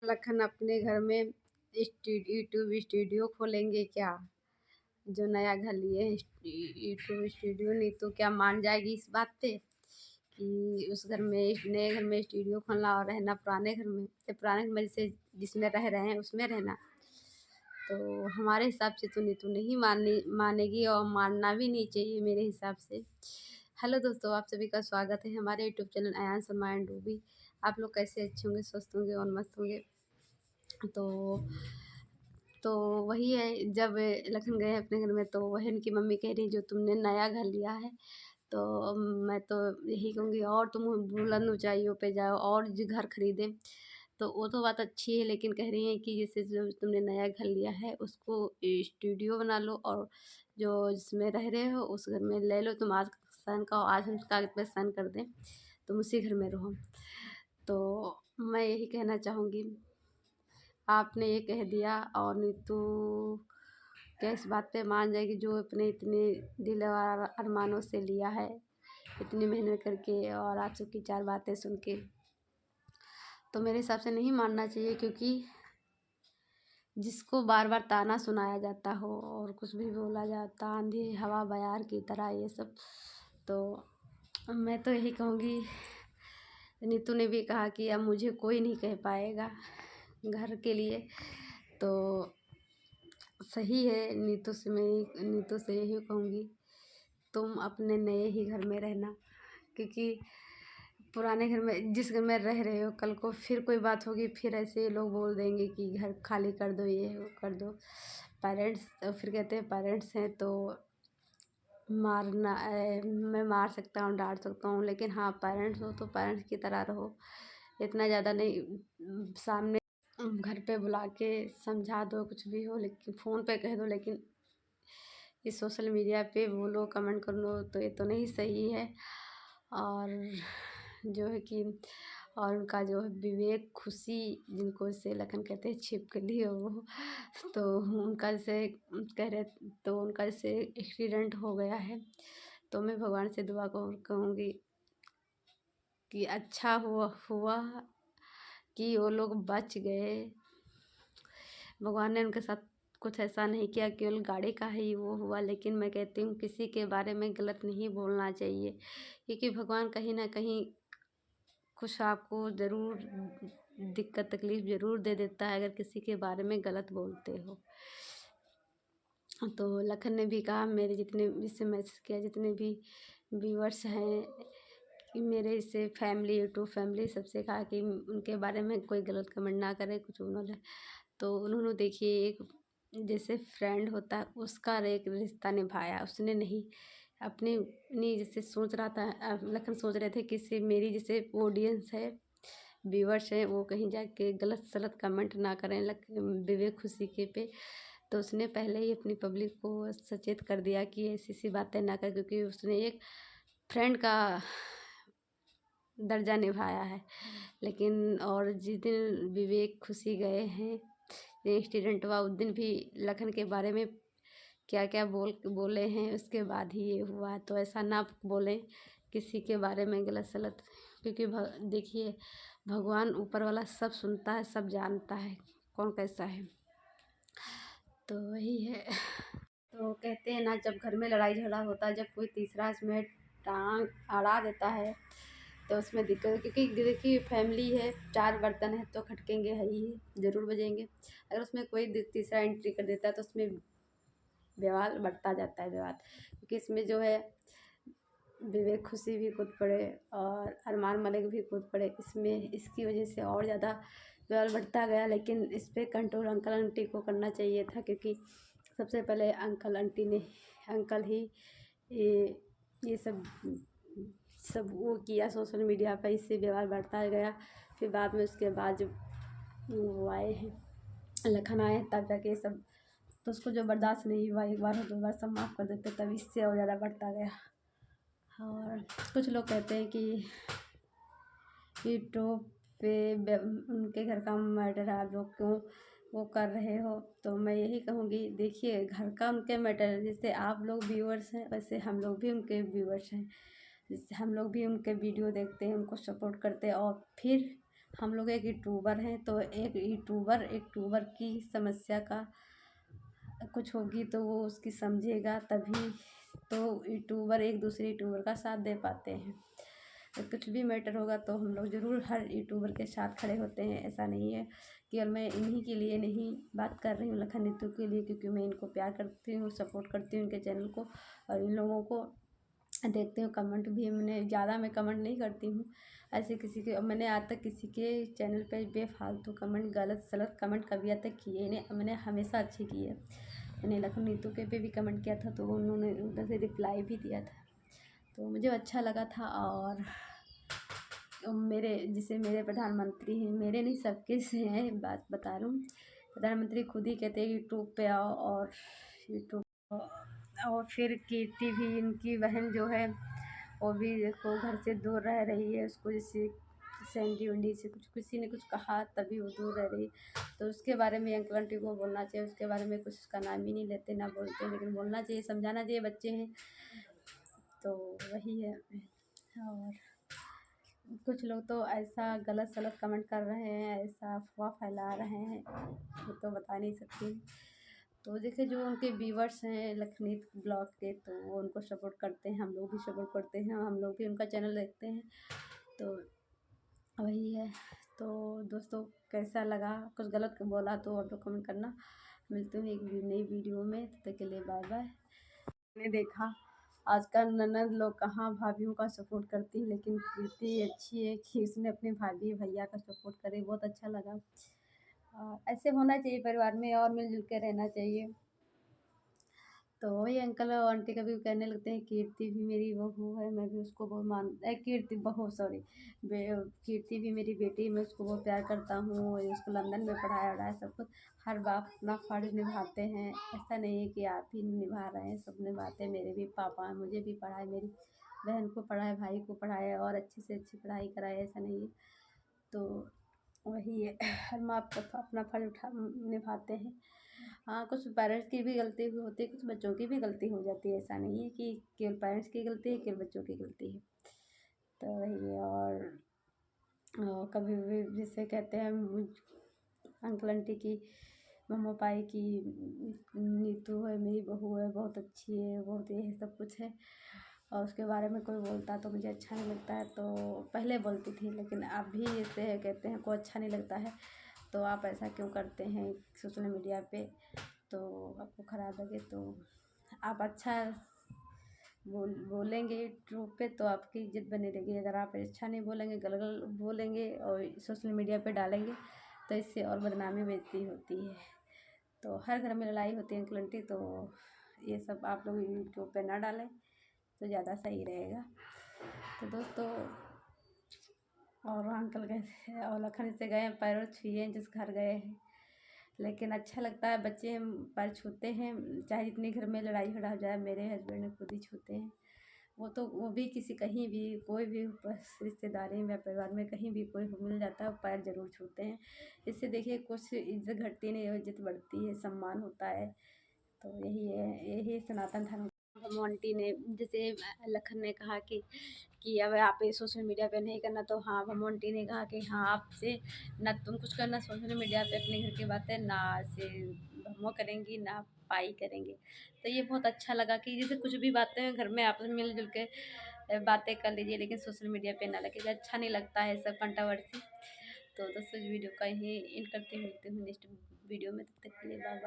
लखन अपने घर में यूट्यूब स्टूडियो खोलेंगे क्या? जो नया घर लिए हैं यूट्यूब स्टूडियो, नहीं तो क्या मान जाएगी इस बात पे कि उस घर में नए घर में स्टूडियो खोलना और रहना पुराने घर में, तो पुराने घर में जैसे जिसमें रह रहे हैं उसमें रहना। तो हमारे हिसाब से तो नीतू नहीं मानेगी और मानना भी नहीं चाहिए मेरे हिसाब से। हेलो दोस्तों, आप सभी का स्वागत है हमारे YouTube channel Ayaan Sharma and Ruby. आप लोग कैसे अच्छे होंगे, स्वस्थ होंगे और मस्त होंगे। तो तो वही है, जब लखन गए अपने घर में तो वही उनकी मम्मी कह रही जो तुमने नया घर लिया है, तो मैं तो यही कहूँगी और तुम बुलंद ऊंचाइयों पे जाओ और जो घर खरीदें। तो वो तो बात अच्छी है, लेकिन कह रही हैं कि जैसे जो तुमने नया घर लिया है उसको स्टूडियो बना लो और जो जिसमें रह रहे हो उस घर में ले लो। तुम आज साइन का, आज हम कागज पे साइन कर दें, तुम उसी घर में रहो। तो मैं यही कहना चाहूँगी, आपने ये कह दिया और नीतू क्या इस बात पे मान जाएगी जो अपने इतने दिल और अरमानों से लिया है, इतनी मेहनत करके और आप सबकी चार बातें सुन के। तो मेरे हिसाब से नहीं मानना चाहिए, क्योंकि जिसको बार बार ताना सुनाया जाता हो और कुछ भी बोला जाता, आंधी हवा बयार की तरह ये सब, तो मैं तो यही कहूँगी, नीतू ने भी कहा कि अब मुझे कोई नहीं कह पाएगा घर के लिए। तो सही है, नीतू से यही कहूँगी, तुम अपने नए ही घर में रहना, क्योंकि पुराने घर में जिस घर में रह रहे हो कल को फिर कोई बात होगी, फिर ऐसे लोग बोल देंगे कि घर खाली कर दो, ये वो कर दो। पेरेंट्स फिर कहते हैं पेरेंट्स हैं तो मैं मार सकता हूँ, डांट सकता हूँ, लेकिन हाँ पेरेंट्स हो तो पेरेंट्स की तरह रहो, इतना ज़्यादा नहीं। सामने घर पे बुला के समझा दो, कुछ भी हो, लेकिन फ़ोन पे कह दो, लेकिन इस सोशल मीडिया पे बोलो, कमेंट कर लो, तो ये तो नहीं सही है। और जो है कि और उनका जो है विवेक खुशी, जिनको इसे लखन कहते हैं छिपकली हो वो, तो उनका जैसे कह रहे, तो उनका जैसे एक्सीडेंट हो गया है। तो मैं भगवान से दुआ कहूँगी कि अच्छा हुआ कि वो लोग बच गए। भगवान ने उनके साथ कुछ ऐसा नहीं किया, केवल गाड़ी का ही वो हुआ। लेकिन मैं कहती हूँ किसी के बारे में गलत नहीं बोलना चाहिए, क्योंकि भगवान कहीं ना कहीं कुछ आपको ज़रूर दिक्कत तकलीफ़ ज़रूर दे देता है अगर किसी के बारे में गलत बोलते हो। तो लखन ने भी कहा, मेरे जितने इससे मैसेज किया, जितने भी व्यूअर्स हैं कि मेरे इससे फैमिली, यूट्यूब फैमिली, सबसे कहा कि उनके बारे में कोई गलत कमेंट ना करे, कुछ उन्होंने। तो उन्होंने देखिए एक जैसे फ्रेंड होता है उसका एक रिश्ता निभाया, उसने नहीं अपनी नहीं जैसे सोच रहा था, लखन सोच रहे थे कि सिर्फ मेरी जैसे ऑडियंस है, व्यूअर्स हैं, वो कहीं जाके गलत सलत कमेंट ना करें विवेक खुशी के पे। तो उसने पहले ही अपनी पब्लिक को सचेत कर दिया कि ऐसी सी बातें ना कर, क्योंकि उसने एक फ्रेंड का दर्जा निभाया है। लेकिन और जिस दिन विवेक खुशी गए हैं, एक्सीडेंट हुआ, उस दिन भी लखन के बारे में क्या क्या बोले हैं, उसके बाद ही ये हुआ। तो ऐसा ना बोलें किसी के बारे में गलत सलत, क्योंकि देखिए भगवान ऊपर वाला सब सुनता है, सब जानता है कौन कैसा है। तो वही है। तो कहते हैं ना, जब घर में लड़ाई झगड़ा होता है, जब कोई तीसरा इसमें टांग अड़ा देता है तो उसमें दिक्कत है, क्योंकि देखिए फैमिली है, चार बर्तन है तो खटकेंगे है ही, ज़रूर बजेंगे। अगर उसमें कोई तीसरा एंट्री कर देता है तो उसमें विवाद बढ़ता जाता है, विवाद। क्योंकि इसमें जो है विवेक खुशी भी कूद पड़े और अरमान मलिक भी कूद पड़े इसमें, इसकी वजह से और ज़्यादा विवाद बढ़ता गया। लेकिन इस पर कंट्रोल अंकल आंटी को करना चाहिए था, क्योंकि सबसे पहले अंकल ही ये सब वो किया सोशल मीडिया पर, इससे विवाद बढ़ता गया। फिर बाद में उसके बाद जब वो आए हैं, लखन आए हैं, तब जाके सब, तो उसको जो बर्दाश्त नहीं हुआ, एक बार हो दो बार सब माफ़ कर देते, तब इससे और ज़्यादा बढ़ता गया। और कुछ लोग कहते हैं कि यूट्यूब पे उनके घर का मैटर है, आप लोग क्यों वो कर रहे हो। तो मैं यही कहूँगी, देखिए घर का उनके मैटर है, जैसे आप लोग व्यूअर्स हैं वैसे हम लोग भी उनके व्यूअर्स हैं, जैसे हम लोग भी उनके वीडियो देखते हैं, उनको सपोर्ट करते हैं, और फिर हम लोग एक यूट्यूबर हैं, तो एक यूट्यूबर की समस्या का कुछ होगी तो वो उसकी समझेगा, तभी तो यूट्यूबर एक दूसरे यूट्यूबर का साथ दे पाते हैं। तो कुछ भी मैटर होगा तो हम लोग ज़रूर हर यूट्यूबर के साथ खड़े होते हैं। ऐसा नहीं है कि और मैं इन्हीं के लिए नहीं बात कर रही हूँ, लखन नीतू के लिए, क्योंकि मैं इनको प्यार करती हूँ, सपोर्ट करती हूँ इनके चैनल को, और इन लोगों को देखती हूँ। कमेंट भी मैंने ज़्यादा मैं कमेंट नहीं करती हूँ ऐसे किसी के, मैंने आज तक किसी के चैनल पे बेफालतू कमेंट, गलत सलत कमेंट कभी आज तक किए नहीं। मैंने हमेशा अच्छे किए। मैंने लखन नीतू के पे भी कमेंट किया था तो उन्होंने उधर से रिप्लाई भी दिया था, तो मुझे अच्छा लगा था। और मेरे जैसे मेरे प्रधानमंत्री हैं, मेरे नहीं सबके से हैं, बात बता रही हूँ। प्रधानमंत्री खुद ही कहते हैं यूट्यूब पे आओ, और यूट्यूब, और फिर कीर्ति भी, इनकी बहन जो है वो भी देखो घर से दूर रह रही है। उसको जैसे सैंडी वैंडी से कुछ किसी ने कुछ कहा तभी वो दूर रह रही। तो उसके बारे में अंकल आंटी को बोलना चाहिए, उसके बारे में कुछ उसका नाम ही नहीं लेते ना बोलते, लेकिन बोलना चाहिए, समझाना चाहिए, बच्चे हैं तो वही है। और कुछ लोग तो ऐसा गलत सलत कमेंट कर रहे हैं, ऐसा अफवाह फैला रहे हैं, वो तो बता नहीं सकती। तो जैसे जो उनके व्यूवर्स हैं लखनीत ब्लॉग के, तो वो उनको सपोर्ट करते हैं, हम लोग भी सपोर्ट करते हैं, हम लोग भी उनका चैनल देखते हैं। तो वही है। तो दोस्तों कैसा लगा, कुछ गलत बोला तो आप लोग कमेंट करना। मिलते हैं एक नई वीडियो में, तब तक के लिए बाय बाय। मैंने देखा आजकल ननद लोग कहाँ भाभीयों का सपोर्ट करती है, लेकिन कीर्ति अच्छी है कि उसने अपने भाभी भैया का सपोर्ट करे, बहुत अच्छा लगा। ऐसे होना चाहिए परिवार में, और मिलजुल के रहना चाहिए। तो वही अंकल और आंटी कभी कहने लगते हैं कीर्ति भी मेरी बहू है, मैं भी उसको बहुत कीर्ति बहू सॉरी, कीर्ति भी मेरी बेटी, मैं उसको बहुत प्यार करता हूँ, और उसको लंदन में पढ़ाया वढ़ाया सब कुछ। हर बाप अपना फर्ज निभाते हैं, ऐसा नहीं है कि आप ही निभा रहे हैं, सब निभाते हैं। मेरे भी पापा हैं, मुझे भी पढ़ाए, मेरी बहन को पढ़ाए, भाई को पढ़ाए, और अच्छी से अच्छी पढ़ाई कराए, ऐसा नहीं है। तो वही है, हर माँ बाप अपना फर्ज निभाते हैं। हाँ, कुछ पेरेंट्स की भी गलती भी होती है, कुछ बच्चों की भी गलती हो जाती है, ऐसा नहीं है कि केवल पेरेंट्स की गलती है, केवल बच्चों की गलती है। तो वही है। और कभी भी जैसे कहते हैं अंकल आंटी की, मम्मा पाई की, नीतू है मेरी बहू है, बहुत अच्छी है, बहुत ये है, सब कुछ है। और उसके बारे में कोई बोलता तो मुझे अच्छा नहीं लगता है, तो पहले बोलती थी, लेकिन अब भी जैसे कहते हैं को अच्छा नहीं लगता है तो आप ऐसा क्यों करते हैं सोशल मीडिया पे, तो आपको ख़राब लगे तो आप अच्छा बोलेंगे यूट्यूब पे तो आपकी इज्जत बनी रहेगी। अगर आप अच्छा नहीं बोलेंगे, गलत बोलेंगे और सोशल मीडिया पे डालेंगे तो इससे और बदनामी बेइज्जती होती है। तो हर घर में लड़ाई होती है अंकल आंटी, तो ये सब आप लोग यूट्यूब पे ना डालें तो ज़्यादा सही रहेगा। तो दोस्तों, और अंकल गए और लखन से गए हैं, पैरों छुए जिस घर गए हैं, लेकिन अच्छा लगता है, बच्चे पैर छूते हैं, चाहे जितनी घर में लड़ाई झगड़ा हो जाए, मेरे हस्बैंड खुद ही छूते हैं। वो भी किसी कहीं भी कोई भी रिश्तेदारी में परिवार में कहीं भी कोई मिल जाता है वो पैर जरूर छूते हैं। इससे देखिए कुछ इज्जत घटती नहीं है, इज्जत बढ़ती है, सम्मान होता है। तो यही है, यही सनातन धर्म। आंटी ने जैसे लखन ने कहा कि अब आप सोशल मीडिया पे नहीं करना, तो हाँ भमो आंटी ने कहा कि हाँ आपसे ना तुम कुछ करना सोशल मीडिया पे, अपने घर की बातें ना से भमो करेंगी ना पाई करेंगे। तो ये बहुत अच्छा लगा कि जैसे कुछ भी बातें घर में आपस में मिलजुल के बातें कर लीजिए, लेकिन सोशल मीडिया पे ना लगे, अच्छा नहीं लगता है सब कंट्रोवर्सी। तो दोस्तों इस वीडियो का ही इन करते मिलते हूँ नेक्स्ट वीडियो में, तब तक के लिए बाय बाय।